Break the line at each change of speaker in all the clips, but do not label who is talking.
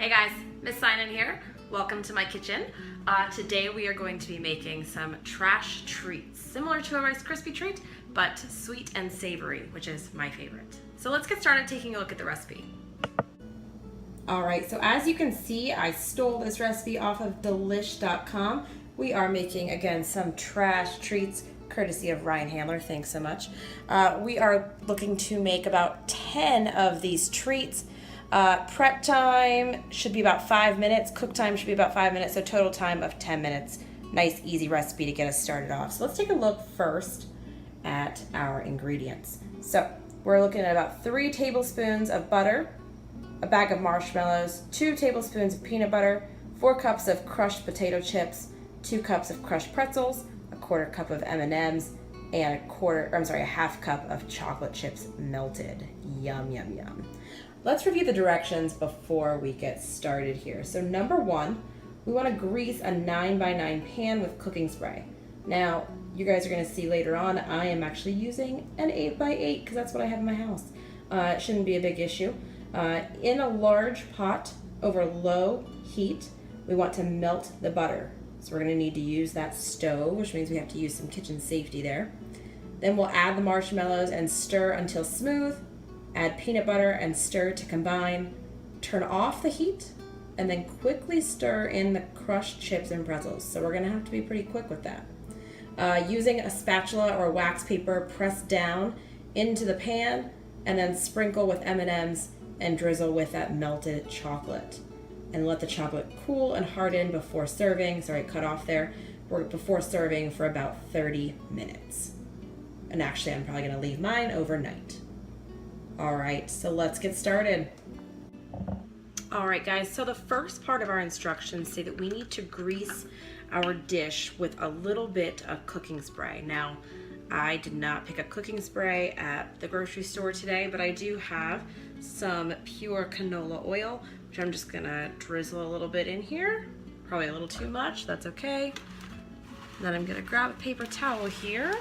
Hey guys, Miss Sinan here. Welcome to my kitchen. Today we are going to be making some trash treats, similar to a Rice Krispie treat, but sweet and savory, which is my favorite. So let's get started taking a look at the recipe. All right, so as you can see, I stole this recipe off of delish.com. We are making, again, some trash treats courtesy of Ryan Handler. Thanks so much. We are looking to make about 10 of these treats. Prep time should be about 5 minutes. Cook time should be about 5 minutes, so total time of 10 minutes. Nice, easy recipe to get us started off. So let's take a look first at our ingredients. So we're looking at about 3 tablespoons of butter, a bag of marshmallows, 2 tablespoons of peanut butter, 4 cups of crushed potato chips, 2 cups of crushed pretzels, a quarter cup of M&Ms, and a half cup of chocolate chips melted. Yum, yum, yum. Let's review the directions before we get started here. So number 1, we want to grease a 9x9 pan with cooking spray. Now, you guys are going to see later on, I am actually using an 8x8 because that's what I have in my house. It shouldn't be a big issue. In a large pot over low heat, we want to melt the butter. So we're going to need to use that stove, which means we have to use some kitchen safety there. Then we'll add the marshmallows and stir until smooth. Add peanut butter and stir to combine. Turn off the heat and then quickly stir in the crushed chips and pretzels. So we're going to have to be pretty quick with that. Using a spatula or wax paper, press down into the pan and then sprinkle with M&Ms and drizzle with that melted chocolate. And let the chocolate cool and harden before serving. Sorry, cut off there. Before serving for about 30 minutes. And actually, I'm probably going to leave mine overnight. All right, so let's get started. All right, guys, so the first part of our instructions say that we need to grease our dish with a little bit of cooking spray. Now, I did not pick up cooking spray at the grocery store today, but I do have some pure canola oil, which I'm just gonna drizzle a little bit in here. Probably a little too much, that's okay. Then I'm gonna grab a paper towel here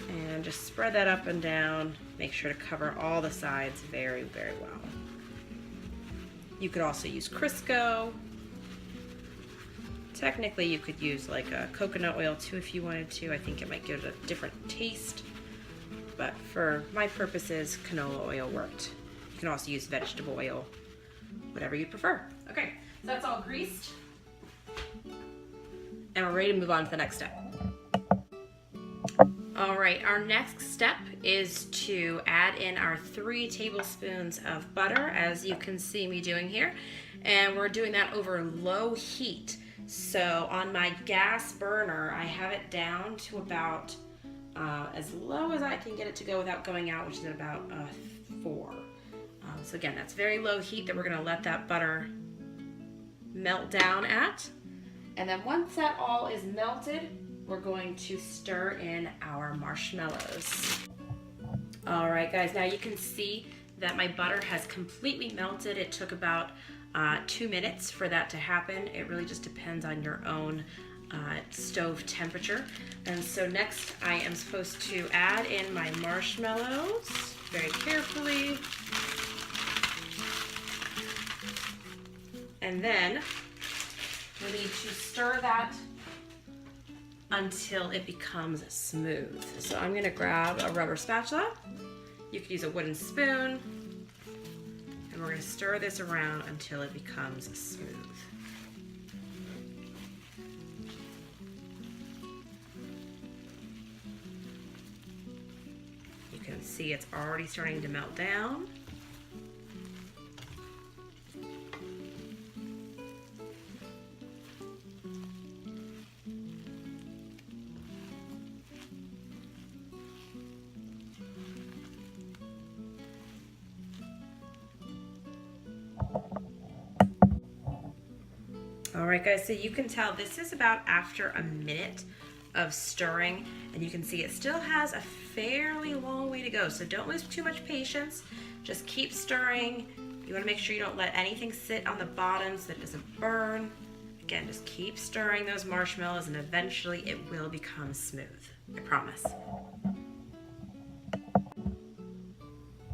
and just spread that up and down. Make sure to cover all the sides very, very well. You could also use Crisco. Technically, you could use like a coconut oil too if you wanted to. I think it might give it a different taste. But for my purposes, canola oil worked. You can also use vegetable oil, whatever you prefer. Okay, so that's all greased. And we're ready to move on to the next step. All right, our next step is to add in our 3 tablespoons of butter, as you can see me doing here. And we're doing that over low heat. So on my gas burner, I have it down to about as low as I can get it to go without going out, which is at about 4. So again, that's very low heat that we're gonna let that butter melt down at. And then once that all is melted, we're going to stir in our marshmallows. All right, guys, now you can see that my butter has completely melted. It took about 2 minutes for that to happen. It really just depends on your own stove temperature. And so next I am supposed to add in my marshmallows very carefully. And then we need to stir that until it becomes smooth. So I'm gonna grab a rubber spatula. You could use a wooden spoon. And we're gonna stir this around until it becomes smooth. You can see it's already starting to melt down. All right, guys, so you can tell this is about after a minute of stirring, and you can see it still has a fairly long way to go. So don't lose too much patience. Just keep stirring. You want to make sure you don't let anything sit on the bottom so that it doesn't burn. Again, just keep stirring those marshmallows and eventually it will become smooth. I promise.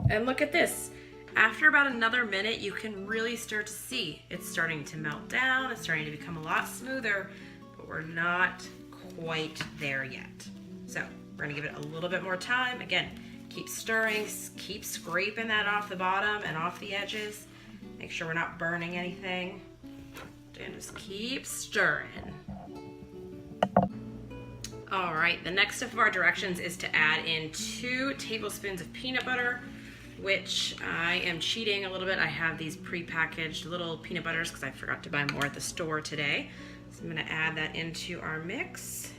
And look at this. After about another minute, you can really start to see it's starting to melt down. It's starting to become a lot smoother, but we're not quite there yet. So we're gonna give it a little bit more time. Again, keep stirring, keep scraping that off the bottom and off the edges. Make sure we're not burning anything. And just keep stirring. All right, the next step of our directions is to add in 2 tablespoons of peanut butter, which I am cheating a little bit. I have these pre-packaged little peanut butters because I forgot to buy more at the store today. So I'm gonna add that into our mix.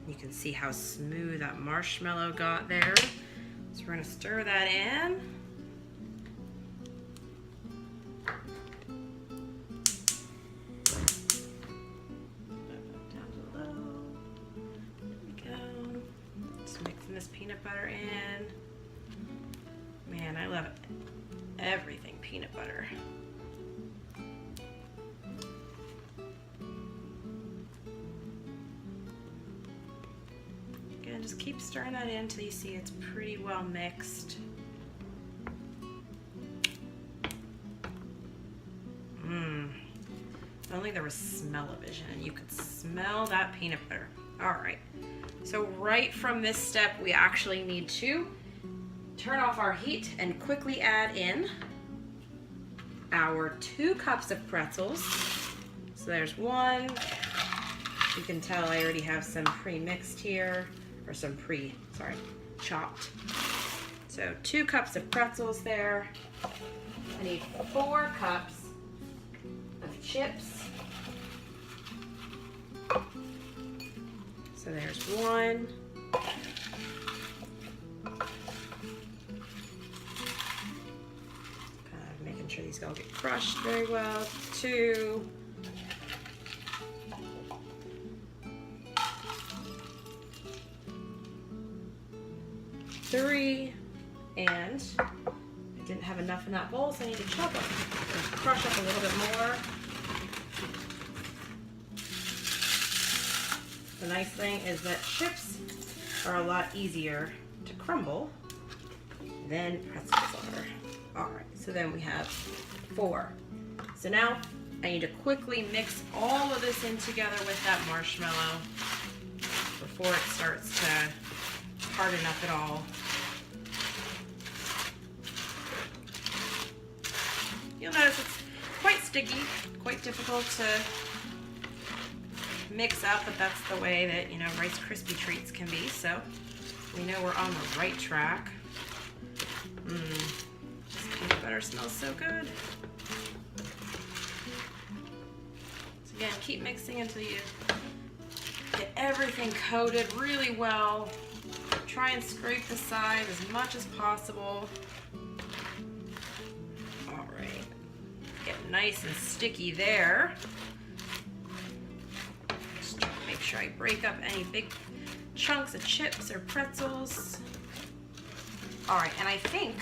You can see how smooth that marshmallow got there. So we're gonna stir that in. This peanut butter in. Man, I love everything peanut butter. Again, just keep stirring that in until you see it's pretty well mixed. If only there was smell-o-vision and you could smell that peanut butter. All right. So right from this step, we actually need to turn off our heat and quickly add in our 2 cups of pretzels. So there's 1. You can tell I already have some pre-mixed here, or some chopped. So 2 cups of pretzels there. I need 4 cups of chips. So there's 1. Making sure these all get crushed very well. 2. 3. And I didn't have enough in that bowl, so I need to chop up. Crush up a little bit more. The nice thing is that chips are a lot easier to crumble than pretzels are. All right, so then we have 4. So now I need to quickly mix all of this in together with that marshmallow before it starts to harden up at all. You'll notice it's quite sticky, quite difficult to mix up, but that's the way that, you know, Rice Krispie treats can be, so we know we're on the right track. This peanut butter smells so good. So again, keep mixing until you get everything coated really well. Try and scrape the side as much as possible. All right, get nice and sticky there. Make sure I break up any big chunks of chips or pretzels. All right, and I think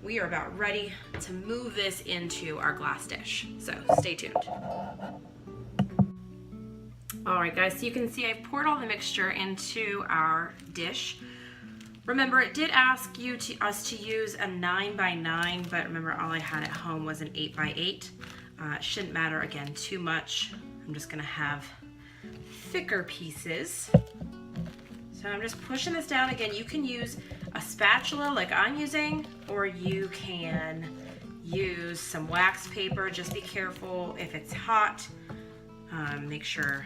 we are about ready to move this into our glass dish. So stay tuned. All right, guys, so you can see I've poured all the mixture into our dish. Remember, it did ask us to use a 9x9, but remember, all I had at home was an 8x8. It shouldn't matter, again, too much. I'm just gonna have thicker pieces. So I'm just pushing this down. Again, you can use a spatula like I'm using, or you can use some wax paper. Just be careful if it's hot. Make sure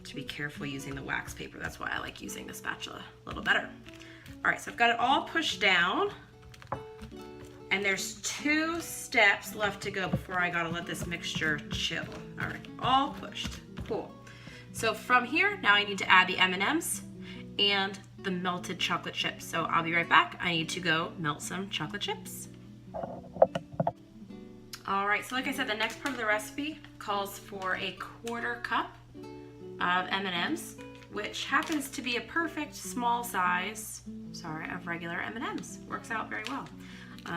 to be careful using the wax paper. That's why I like using the spatula a little better. All right, so I've got it all pushed down, and there's 2 steps left to go before I gotta let this mixture chill. All right, all pushed, cool. So from here, now I need to add the M&Ms and the melted chocolate chips. So I'll be right back. I need to go melt some chocolate chips. All right, so like I said, the next part of the recipe calls for a 1/4 cup of M&Ms, which happens to be a perfect small size, of regular M&Ms. Works out very well.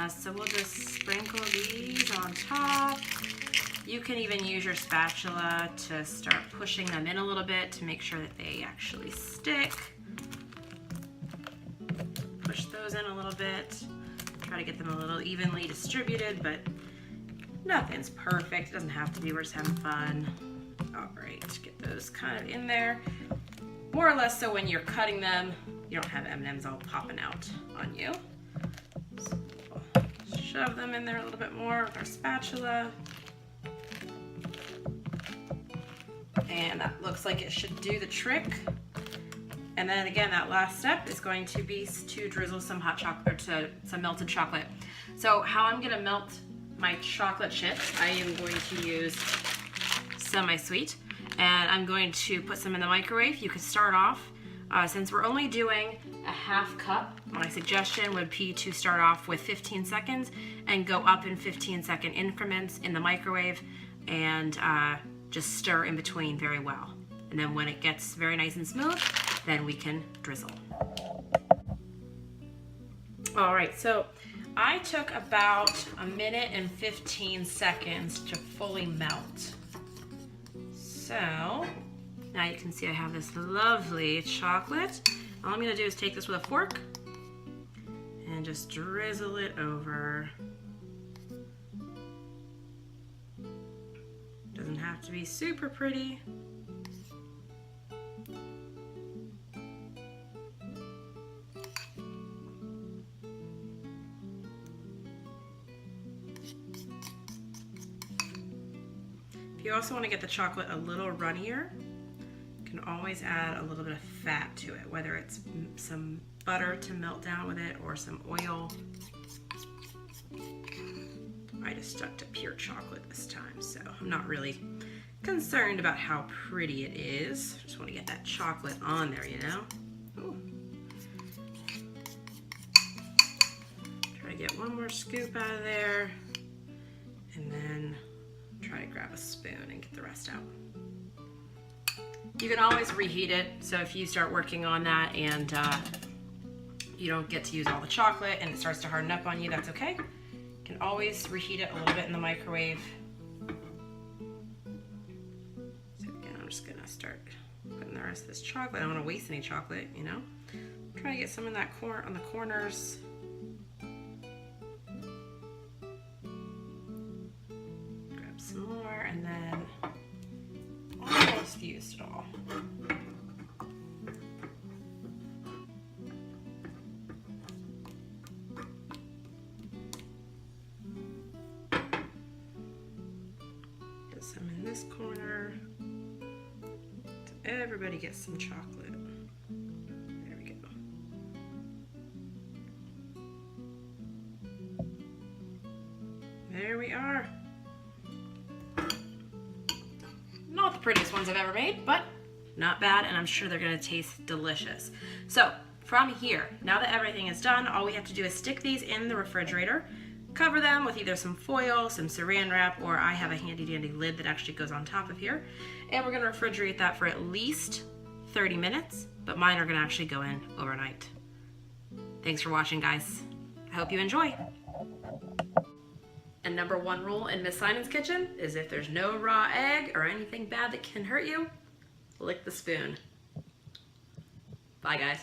So we'll just sprinkle these on top. You can even use your spatula to start pushing them in a little bit to make sure that they actually stick. Push those those in a little bit. Try to get them a little evenly distributed, but nothing's perfect. It doesn't have to be. We're just having fun. All right, get those kind of in there. More or less so when you're cutting them, you don't have M&Ms all popping out on you. So we'll shove them in there a little bit more with our spatula. And that looks like it should do the trick. And then again, that last step is going to be to drizzle some hot chocolate, or some melted chocolate. So how I'm gonna melt my chocolate chips, I am going to use semi-sweet, and I'm going to put some in the microwave. You could start off, since we're only doing a half cup, my suggestion would be to start off with 15 seconds and go up in 15-second increments in the microwave, and just stir in between very well. And then when it gets very nice and smooth, then we can drizzle. All right, so I took about 1 minute and 15 seconds to fully melt. So now you can see I have this lovely chocolate. All I'm gonna do is take this with a fork and just drizzle it over. Doesn't have to be super pretty. If you also want to get the chocolate a little runnier, you can always add a little bit of fat to it, whether it's some butter to melt down with it or some oil. I just stuck to pure chocolate this time, so I'm not really concerned about how pretty it is. Just want to get that chocolate on there, you know? Ooh. Try to get one more scoop out of there, and then try to grab a spoon and get the rest out. You can always reheat it, so if you start working on that and you don't get to use all the chocolate and it starts to harden up on you, that's okay. You can always reheat it a little bit in the microwave. So again, I'm just gonna start putting the rest of this chocolate. I don't want to waste any chocolate, you know. I'm trying to get some in that corner, on the corners. Grab some more, and then almost used it all. Some in this corner. So everybody gets some chocolate. There we go. There we are. Not the prettiest ones I've ever made, but not bad, and I'm sure they're gonna taste delicious. So from here, now that everything is done, all we have to do is stick these in the refrigerator. Cover them with either some foil, some saran wrap, or I have a handy dandy lid that actually goes on top of here. And we're gonna refrigerate that for at least 30 minutes, but mine are gonna actually go in overnight. Thanks for watching, guys. I hope you enjoy. And number one rule in Miss Simon's kitchen is if there's no raw egg or anything bad that can hurt you, lick the spoon. Bye, guys.